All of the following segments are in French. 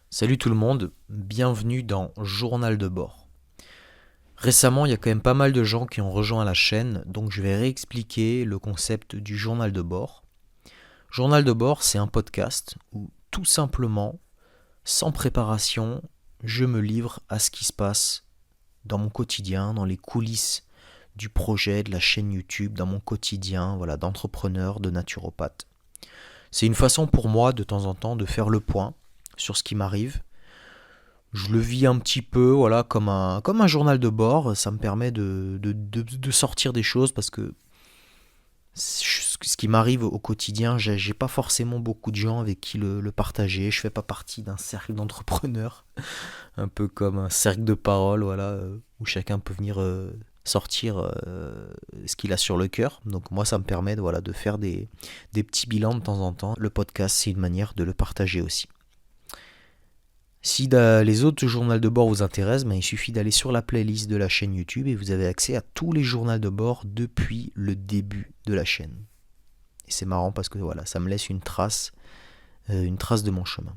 Salut tout le monde, bienvenue dans Journal de bord. Récemment, il y a quand même pas mal de gens qui ont rejoint la chaîne, donc je vais réexpliquer le concept du journal de bord. Journal de bord, c'est un podcast où tout simplement, sans préparation, je me livre à ce qui se passe dans mon quotidien, dans les coulisses du projet, de la chaîne YouTube, dans mon quotidien, voilà, d'entrepreneur, de naturopathe. C'est une façon pour moi de temps en temps de faire le point sur ce qui m'arrive. Je le vis un petit peu, voilà, comme un journal de bord. Ça me permet de sortir des choses parce que ce qui m'arrive au quotidien, j'ai pas forcément beaucoup de gens avec qui le partager. Je fais pas partie d'un cercle d'entrepreneurs, un peu comme un cercle de parole, voilà, où chacun peut venir sortir ce qu'il a sur le cœur. Donc moi, ça me permet voilà, de faire des petits bilans de temps en temps. Le podcast, c'est une manière de le partager aussi. Si les autres journaux de bord vous intéressent, il suffit d'aller sur la playlist de la chaîne YouTube et vous avez accès à tous les journaux de bord depuis le début de la chaîne. Et c'est marrant parce que voilà, ça me laisse une trace de mon chemin.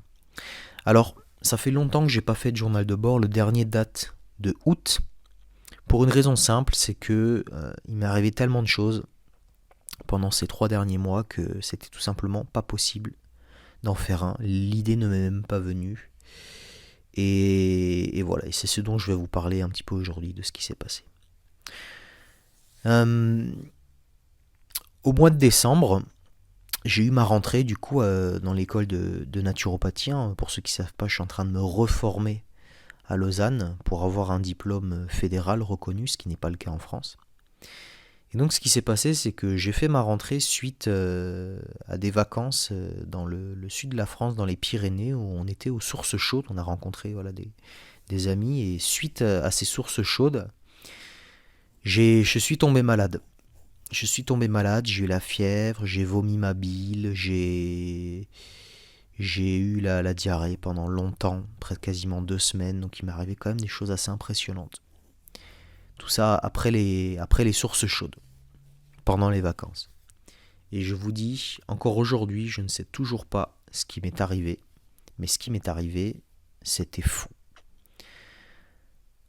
Alors, ça fait longtemps que j'ai pas fait de journal de bord. Le dernier date de août. Pour une raison simple, c'est que il m'est arrivé tellement de choses pendant ces 3 derniers mois que c'était tout simplement pas possible d'en faire un. L'idée ne m'est même pas venue. Et voilà, et c'est ce dont je vais vous parler un petit peu aujourd'hui, de ce qui s'est passé. Euh, Au mois de décembre, j'ai eu ma rentrée du coup dans l'école de naturopathie. Pour ceux qui ne savent pas, je suis en train de me reformer à Lausanne pour avoir un diplôme fédéral reconnu, ce qui n'est pas le cas en France. Et donc ce qui s'est passé, c'est que j'ai fait ma rentrée suite à des vacances dans le sud de la France, dans les Pyrénées, où on était aux sources chaudes. On a rencontré voilà, des amis, et suite à ces sources chaudes, je suis tombé malade. Je suis tombé malade, j'ai eu la fièvre, j'ai vomi ma bile, j'ai eu la diarrhée pendant longtemps, presque quasiment 2 semaines, donc il m'est arrivé quand même des choses assez impressionnantes. Tout ça après les sources chaudes, pendant les vacances. Et je vous dis, encore aujourd'hui, je ne sais toujours pas ce qui m'est arrivé, mais ce qui m'est arrivé, c'était fou.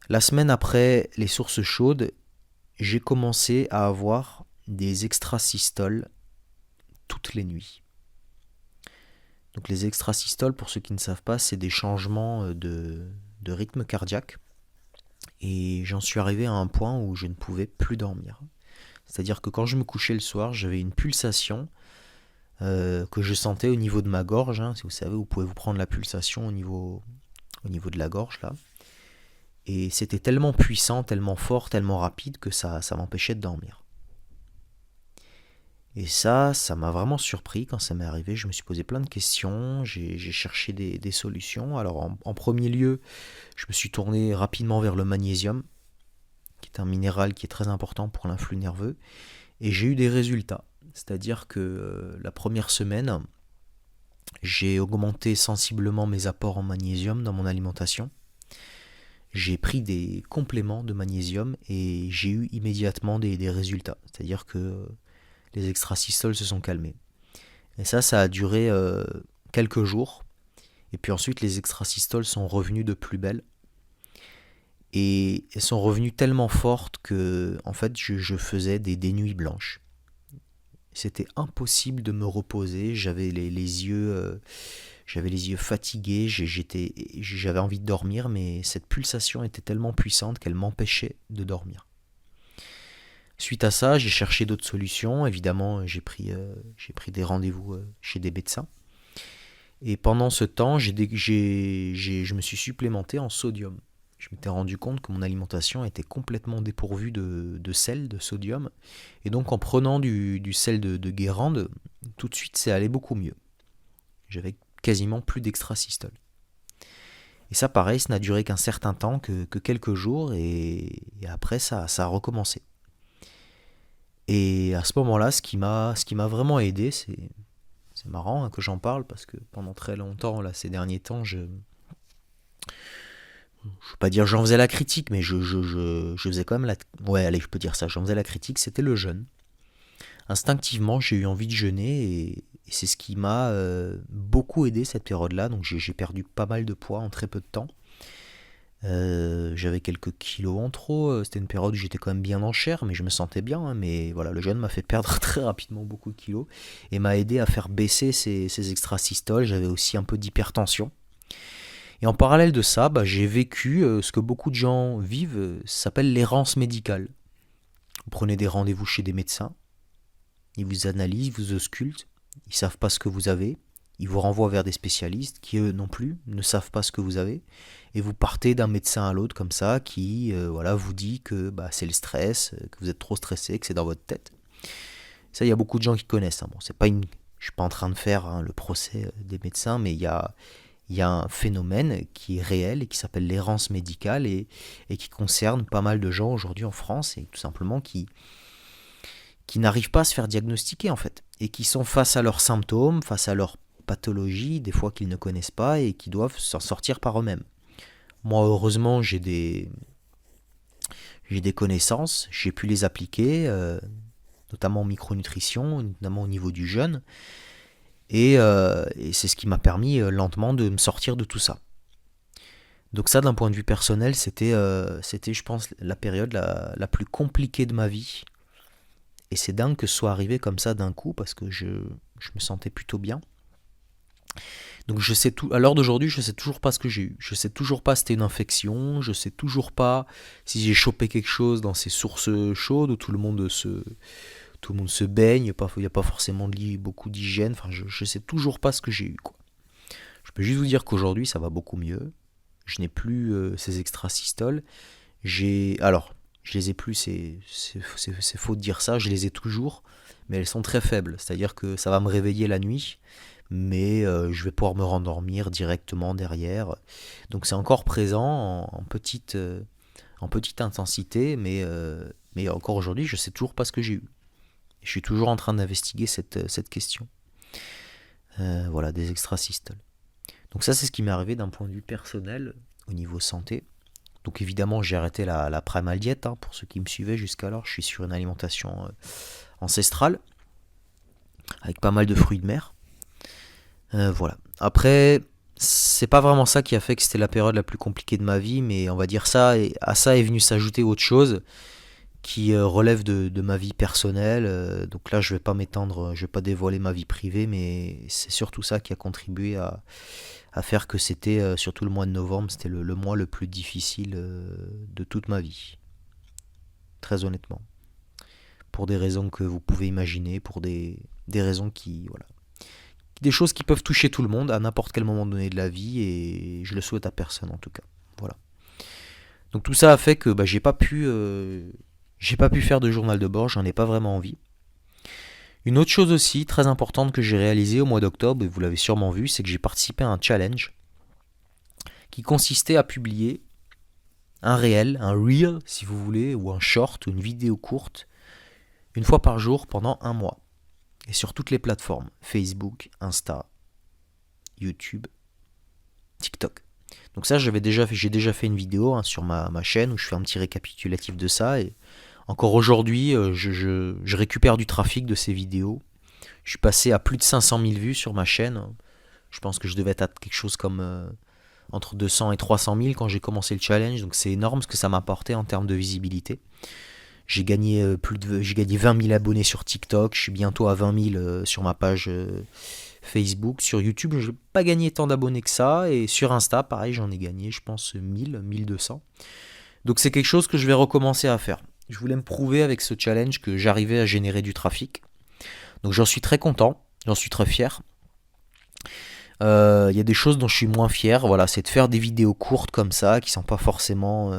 La semaine après les sources chaudes, j'ai commencé à avoir des extrasystoles toutes les nuits. Donc les extrasystoles, pour ceux qui ne savent pas, c'est des changements de rythme cardiaque. Et j'en suis arrivé à un point où je ne pouvais plus dormir. C'est-à-dire que quand je me couchais le soir, j'avais une pulsation que je sentais au niveau de ma gorge. Si vous savez, vous pouvez vous prendre la pulsation au niveau de la gorge là. Et c'était tellement puissant, tellement fort, tellement rapide que ça m'empêchait de dormir. Et ça m'a vraiment surpris quand ça m'est arrivé. Je me suis posé plein de questions, j'ai cherché des solutions. Alors en premier lieu, je me suis tourné rapidement vers le magnésium, qui est un minéral qui est très important pour l'influx nerveux. Et j'ai eu des résultats. C'est-à-dire que la première semaine, j'ai augmenté sensiblement mes apports en magnésium dans mon alimentation. J'ai pris des compléments de magnésium et j'ai eu immédiatement des résultats. C'est-à-dire que les extrasystoles se sont calmés. Et ça a duré quelques jours. Et puis ensuite, les extrasystoles sont revenues de plus belle. Et elles sont revenues tellement fortes que, en fait, je faisais des nuits blanches. C'était impossible de me reposer. J'avais les yeux fatigués. J'avais envie de dormir, mais cette pulsation était tellement puissante qu'elle m'empêchait de dormir. Suite à ça, j'ai cherché d'autres solutions. Évidemment, j'ai pris des rendez-vous chez des médecins. Et pendant ce temps, je me suis supplémenté en sodium. Je m'étais rendu compte que mon alimentation était complètement dépourvue de sel, de sodium. Et donc en prenant du sel de Guérande, tout de suite, c'est allé beaucoup mieux. J'avais quasiment plus d'extrasystole. Et ça, pareil, ça n'a duré qu'un certain temps, que quelques jours, et après, ça a recommencé. Et à ce moment-là, ce qui m'a vraiment aidé, c'est marrant que j'en parle, parce que pendant très longtemps, là, ces derniers temps, je ne veux pas dire j'en faisais la critique, mais je faisais quand même la... Ouais, allez, je peux dire ça, j'en faisais la critique, c'était le jeûne. instinctivement, j'ai eu envie de jeûner et c'est ce qui m'a beaucoup aidé cette période-là. Donc j'ai perdu pas mal de poids en très peu de temps. J'avais quelques kilos en trop. C'était une période où j'étais quand même bien en chair, mais je me sentais bien, hein. Mais voilà, le jeûne m'a fait perdre très rapidement beaucoup de kilos et m'a aidé à faire baisser ces extrasystoles. J'avais aussi un peu d'hypertension. Et en parallèle de ça, j'ai vécu ce que beaucoup de gens vivent, ça s'appelle l'errance médicale. Vous prenez des rendez-vous chez des médecins, ils vous analysent, ils vous auscultent, ils savent pas ce que vous avez, ils vous renvoient vers des spécialistes qui eux non plus ne savent pas ce que vous avez, et vous partez d'un médecin à l'autre comme ça qui voilà, vous dit que c'est le stress, que vous êtes trop stressé, que c'est dans votre tête. Ça, il y a beaucoup de gens qui connaissent. Hein. Bon, c'est pas une... Je suis pas en train de faire le procès des médecins, mais il y a un phénomène qui est réel et qui s'appelle l'errance médicale et qui concerne pas mal de gens aujourd'hui en France et tout simplement qui n'arrivent pas à se faire diagnostiquer en fait et qui sont face à leurs symptômes, face à leurs pathologies, des fois qu'ils ne connaissent pas et qui doivent s'en sortir par eux-mêmes. Moi heureusement j'ai des connaissances, j'ai pu les appliquer, notamment en micronutrition, notamment au niveau du jeûne. Et c'est ce qui m'a permis lentement de me sortir de tout ça. Donc ça, d'un point de vue personnel, c'était, je pense, la période la plus compliquée de ma vie. Et c'est dingue que ce soit arrivé comme ça d'un coup, parce que je me sentais plutôt bien. Donc je sais tout. À l'heure d'aujourd'hui, je sais toujours pas ce que j'ai eu. Je sais toujours pas si c'était une infection. Je sais toujours pas si j'ai chopé quelque chose dans ces sources chaudes où tout le monde se baigne. Il n'y a pas forcément beaucoup d'hygiène. Enfin, je sais toujours pas ce que j'ai eu, quoi. Je peux juste vous dire qu'aujourd'hui, ça va beaucoup mieux. Je n'ai plus ces extrasystoles. Alors, je les ai plus, c'est faux de dire ça, je les ai toujours, mais elles sont très faibles. C'est-à-dire que ça va me réveiller la nuit, mais je vais pouvoir me rendormir directement derrière. Donc c'est encore présent en petite intensité, mais encore aujourd'hui, je sais toujours pas ce que j'ai eu. Je suis toujours en train d'investiguer cette question. Voilà, des extrasystoles. Donc ça, c'est ce qui m'est arrivé d'un point de vue personnel au niveau santé. Donc évidemment, j'ai arrêté la primal diet, hein, pour ceux qui me suivaient jusqu'alors. Je suis sur une alimentation ancestrale, avec pas mal de fruits de mer. Voilà. Après, c'est pas vraiment ça qui a fait que c'était la période la plus compliquée de ma vie, mais on va dire ça, et à ça est venu s'ajouter autre chose qui relève de ma vie personnelle. Donc là, je vais pas m'étendre, je vais pas dévoiler ma vie privée, mais c'est surtout ça qui a contribué à faire que c'était, surtout le mois de novembre, c'était le mois le plus difficile de toute ma vie. Très honnêtement. Pour des raisons que vous pouvez imaginer, pour des raisons qui... Voilà. Des choses qui peuvent toucher tout le monde à n'importe quel moment donné de la vie, et je le souhaite à personne en tout cas. Voilà. Donc tout ça a fait que j'ai pas pu faire de journal de bord, j'en ai pas vraiment envie. Une autre chose aussi très importante que j'ai réalisée au mois d'octobre, et vous l'avez sûrement vu, c'est que j'ai participé à un challenge qui consistait à publier un reel si vous voulez, ou un short, ou une vidéo courte, une fois par jour pendant un mois. Et sur toutes les plateformes, Facebook, Insta, YouTube, TikTok. Donc ça, j'ai déjà fait une vidéo sur ma chaîne où je fais un petit récapitulatif de ça, et encore aujourd'hui, je récupère du trafic de ces vidéos. Je suis passé à plus de 500 000 vues sur ma chaîne. Je pense que je devais être à quelque chose comme entre 200 et 300 000 quand j'ai commencé le challenge. Donc c'est énorme ce que ça m'a apporté en termes de visibilité. J'ai gagné 20 000 abonnés sur TikTok. Je suis bientôt à 20 000 sur ma page Facebook. Sur YouTube, je n'ai pas gagné tant d'abonnés que ça. Et sur Insta, pareil, j'en ai gagné, je pense, 1200. Donc c'est quelque chose que je vais recommencer à faire. Je voulais me prouver avec ce challenge que j'arrivais à générer du trafic. Donc j'en suis très content, j'en suis très fier. Il y a des choses dont je suis moins fier, voilà, c'est de faire des vidéos courtes comme ça, qui sont pas forcément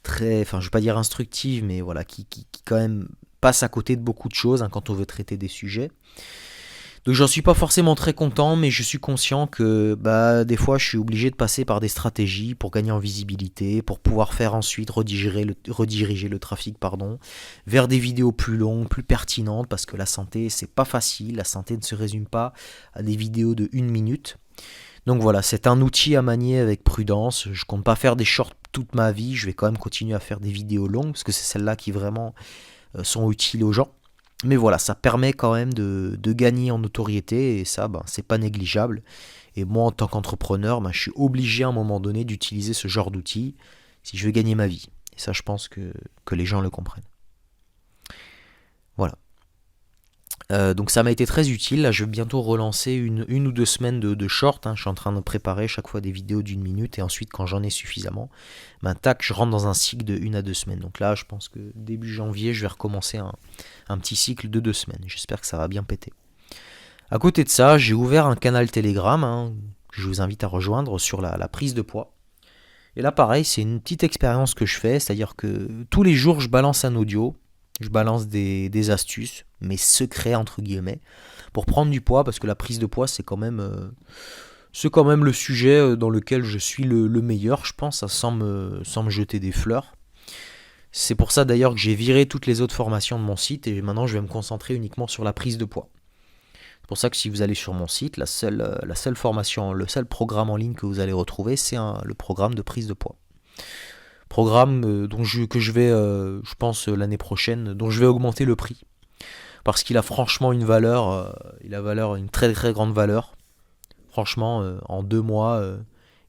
très, enfin je vais pas dire instructives, mais voilà, qui quand même passent à côté de beaucoup de choses quand on veut traiter des sujets. Donc j'en suis pas forcément très content, mais je suis conscient que des fois je suis obligé de passer par des stratégies pour gagner en visibilité, pour pouvoir faire ensuite rediriger le trafic vers des vidéos plus longues, plus pertinentes, parce que la santé c'est pas facile, la santé ne se résume pas à des vidéos de 1 minute. Donc voilà, c'est un outil à manier avec prudence. Je compte pas faire des shorts toute ma vie, je vais quand même continuer à faire des vidéos longues, parce que c'est celles-là qui vraiment sont utiles aux gens. Mais voilà, ça permet quand même de gagner en notoriété et ça, c'est pas négligeable. Et moi, en tant qu'entrepreneur, je suis obligé à un moment donné d'utiliser ce genre d'outils si je veux gagner ma vie. Et ça, je pense que les gens le comprennent. Voilà. Donc ça m'a été très utile. Là, je vais bientôt relancer une ou deux semaines de short. Je suis en train de préparer chaque fois des vidéos d'1 minute. Et ensuite, quand j'en ai suffisamment, tac, je rentre dans un cycle de 1 à 2 semaines. Donc là, je pense que début janvier, je vais recommencer un petit cycle de 2 semaines. J'espère que ça va bien péter. À côté de ça, j'ai ouvert un canal Telegram que je vous invite à rejoindre sur la prise de poids. Et là, pareil, c'est une petite expérience que je fais. C'est-à-dire que tous les jours, je balance un audio. Je balance des astuces, mes secrets entre guillemets, pour prendre du poids, parce que la prise de poids, c'est quand même le sujet dans lequel je suis le meilleur, je pense, sans me jeter des fleurs. C'est pour ça d'ailleurs que j'ai viré toutes les autres formations de mon site, et maintenant je vais me concentrer uniquement sur la prise de poids. C'est pour ça que si vous allez sur mon site, la seule formation, le seul programme en ligne que vous allez retrouver, c'est le programme de prise de poids. Programme que je vais, je pense l'année prochaine, dont je vais augmenter le prix. Parce qu'il a franchement une valeur, une très très grande valeur. Franchement, en 2 mois,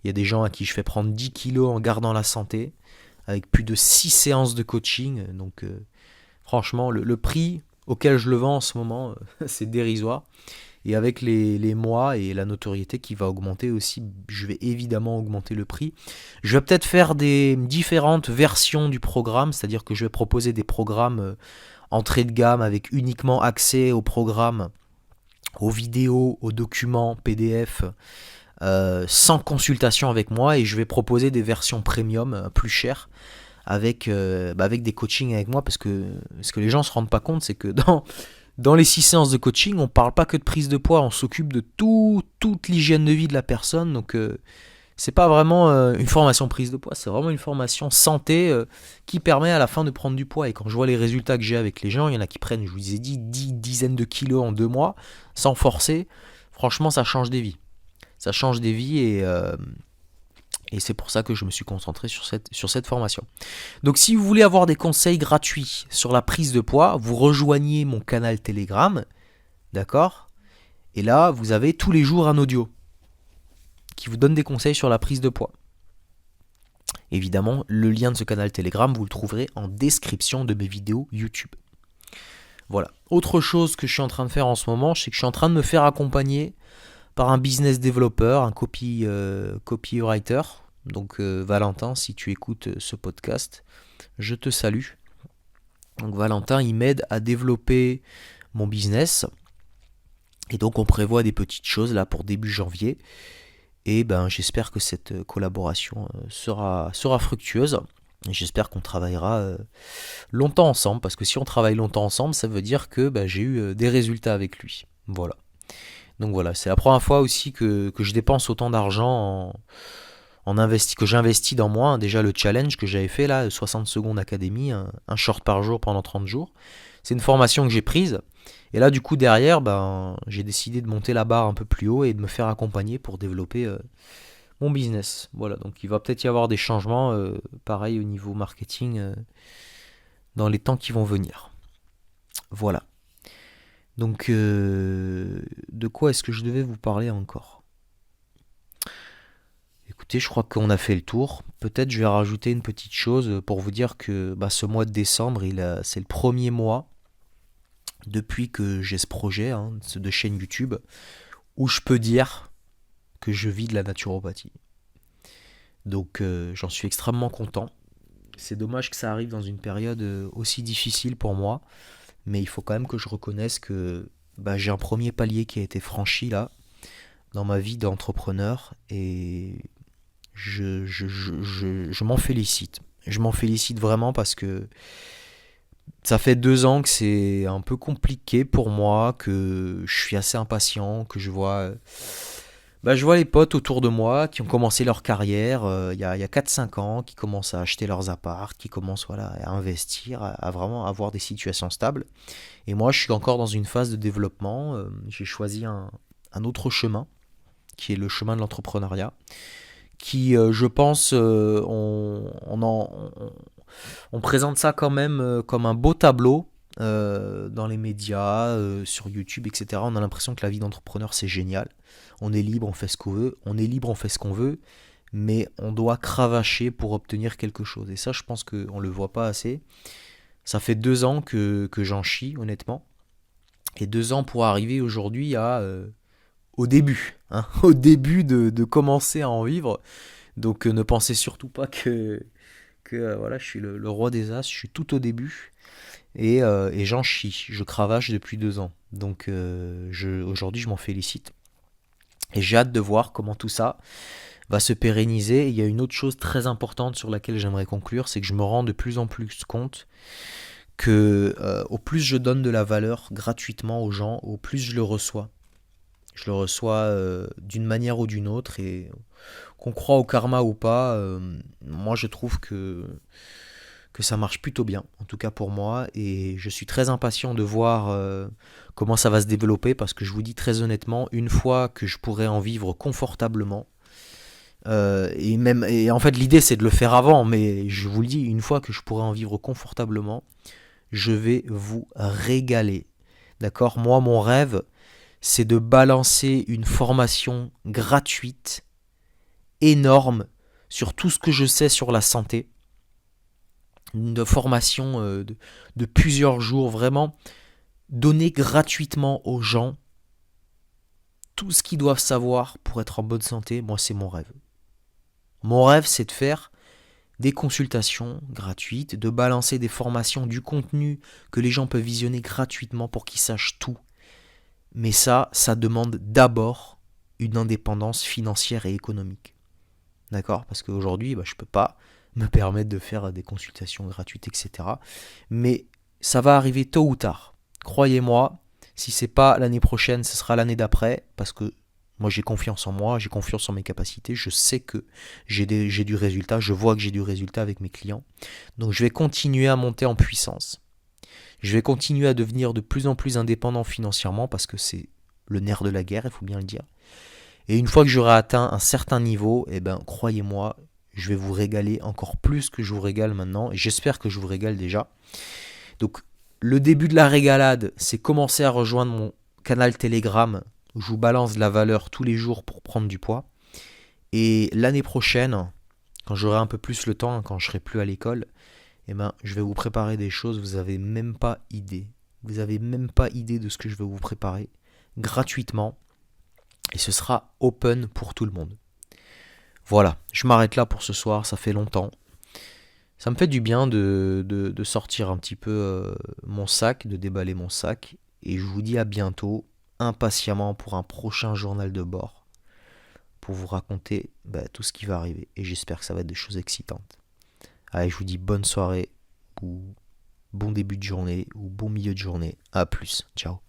il y a des gens à qui je fais prendre 10 kilos en gardant la santé, avec plus de 6 séances de coaching. Donc franchement, le prix auquel je le vends en ce moment, c'est dérisoire. Et avec les mois et la notoriété qui va augmenter aussi, je vais évidemment augmenter le prix. Je vais peut-être faire des différentes versions du programme, c'est-à-dire que je vais proposer des programmes entrée de gamme avec uniquement accès au programme, aux vidéos, aux documents PDF, sans consultation avec moi. Et je vais proposer des versions premium plus chères avec des coachings avec moi, parce que ce que les gens ne se rendent pas compte, c'est que dans les 6 séances de coaching, on ne parle pas que de prise de poids, on s'occupe de toute l'hygiène de vie de la personne. Donc c'est pas vraiment une formation prise de poids, c'est vraiment une formation santé qui permet à la fin de prendre du poids. Et quand je vois les résultats que j'ai avec les gens, il y en a qui prennent, je vous ai dit, 10 dizaines de kilos en 2 mois, sans forcer. Franchement, ça change des vies. Ça change des vies et c'est pour ça que je me suis concentré sur cette formation. Donc si vous voulez avoir des conseils gratuits sur la prise de poids, vous rejoignez mon canal Telegram, d'accord ? Et là, vous avez tous les jours un audio qui vous donne des conseils sur la prise de poids. Évidemment, le lien de ce canal Telegram, vous le trouverez en description de mes vidéos YouTube. Voilà. Autre chose que je suis en train de faire en ce moment, c'est que je suis en train de me faire accompagner par un business developer, un copywriter. Donc Valentin, si tu écoutes ce podcast, je te salue. Donc Valentin, il m'aide à développer mon business. Et donc on prévoit des petites choses là pour début janvier. Et j'espère que cette collaboration sera fructueuse. Et j'espère qu'on travaillera longtemps ensemble. Parce que si on travaille longtemps ensemble, ça veut dire que j'ai eu des résultats avec lui. Voilà. Donc voilà, c'est la première fois aussi que je dépense autant d'argent que j'investis dans moi. Déjà le challenge que j'avais fait là, 60 secondes académie, un short par jour pendant 30 jours. C'est une formation que j'ai prise. Et là du coup derrière, j'ai décidé de monter la barre un peu plus haut et de me faire accompagner pour développer mon business. Voilà, donc il va peut-être y avoir des changements, pareil au niveau marketing, dans les temps qui vont venir. Voilà. Donc, de quoi est-ce que je devais vous parler encore ? Écoutez, je crois qu'on a fait le tour. Peut-être je vais rajouter une petite chose pour vous dire que ce mois de décembre, c'est le premier mois depuis que j'ai ce projet de chaîne YouTube où je peux dire que je vis de la naturopathie. Donc, j'en suis extrêmement content. C'est dommage que ça arrive dans une période aussi difficile pour moi. Mais il faut quand même que je reconnaisse que j'ai un premier palier qui a été franchi là, dans ma vie d'entrepreneur, et je m'en félicite. Je m'en félicite vraiment parce que ça fait 2 ans que c'est un peu compliqué pour moi, que je suis assez impatient, que je vois les potes autour de moi qui ont commencé leur carrière il y a 4-5 ans, qui commencent à acheter leurs apparts, qui commencent à investir, à vraiment avoir des situations stables. Et moi, je suis encore dans une phase de développement. J'ai choisi un autre chemin, qui est le chemin de l'entrepreneuriat, qui, je pense, on présente ça quand même comme un beau tableau. dans les médias, sur YouTube, etc. On a l'impression que la vie d'entrepreneur c'est génial. On est libre, on fait ce qu'on veut. On est libre, on fait ce qu'on veut. Mais on doit cravacher pour obtenir quelque chose. Et ça, je pense qu'on ne le voit pas assez. Ça fait 2 ans que j'en chie, honnêtement. Et 2 ans pour arriver aujourd'hui au début. Hein, au début de commencer à en vivre. Donc ne pensez surtout pas que voilà, je suis le roi des As. Je suis tout au début. Et j'en chie. Je cravache depuis 2 ans. Donc aujourd'hui, je m'en félicite. Et j'ai hâte de voir comment tout ça va se pérenniser. Et il y a une autre chose très importante sur laquelle j'aimerais conclure, c'est que je me rends de plus en plus compte que au plus je donne de la valeur gratuitement aux gens, au plus je le reçois. Je le reçois d'une manière ou d'une autre. Et qu'on croit au karma ou pas, moi je trouve que ça marche plutôt bien, en tout cas pour moi, et je suis très impatient de voir comment ça va se développer, parce que je vous dis très honnêtement, une fois que je pourrai en vivre confortablement, et en fait l'idée c'est de le faire avant, mais je vous le dis, une fois que je pourrai en vivre confortablement, je vais vous régaler. D'accord? Moi, mon rêve, c'est de balancer une formation gratuite, énorme, sur tout ce que je sais sur la santé. Une formation de plusieurs jours, vraiment donner gratuitement aux gens tout ce qu'ils doivent savoir pour être en bonne santé. Moi, c'est mon rêve. Mon rêve, c'est de faire des consultations gratuites, de balancer des formations, du contenu que les gens peuvent visionner gratuitement pour qu'ils sachent tout. Mais ça demande d'abord une indépendance financière et économique. D'accord? Parce qu'aujourd'hui, je ne peux pas me permettre de faire des consultations gratuites, etc. Mais ça va arriver tôt ou tard. Croyez-moi, si c'est pas l'année prochaine, ce sera l'année d'après, parce que moi j'ai confiance en moi, j'ai confiance en mes capacités, je sais que j'ai du résultat, je vois que j'ai du résultat avec mes clients. Donc je vais continuer à monter en puissance. Je vais continuer à devenir de plus en plus indépendant financièrement, parce que c'est le nerf de la guerre, il faut bien le dire. Et une fois que j'aurai atteint un certain niveau, croyez-moi, je vais vous régaler encore plus que je vous régale maintenant. Et j'espère que je vous régale déjà. Donc, le début de la régalade, c'est commencer à rejoindre mon canal Telegram, où je vous balance de la valeur tous les jours pour prendre du poids. Et l'année prochaine, quand j'aurai un peu plus le temps, quand je serai plus à l'école, je vais vous préparer des choses, vous n'avez même pas idée. Vous n'avez même pas idée de ce que je vais vous préparer gratuitement. Et ce sera open pour tout le monde. Voilà, je m'arrête là pour ce soir, ça fait longtemps. Ça me fait du bien de sortir un petit peu mon sac, de déballer mon sac. Et je vous dis à bientôt, impatiemment pour un prochain journal de bord, pour vous raconter tout ce qui va arriver. Et j'espère que ça va être des choses excitantes. Allez, je vous dis bonne soirée, ou bon début de journée, ou bon milieu de journée. À plus, ciao.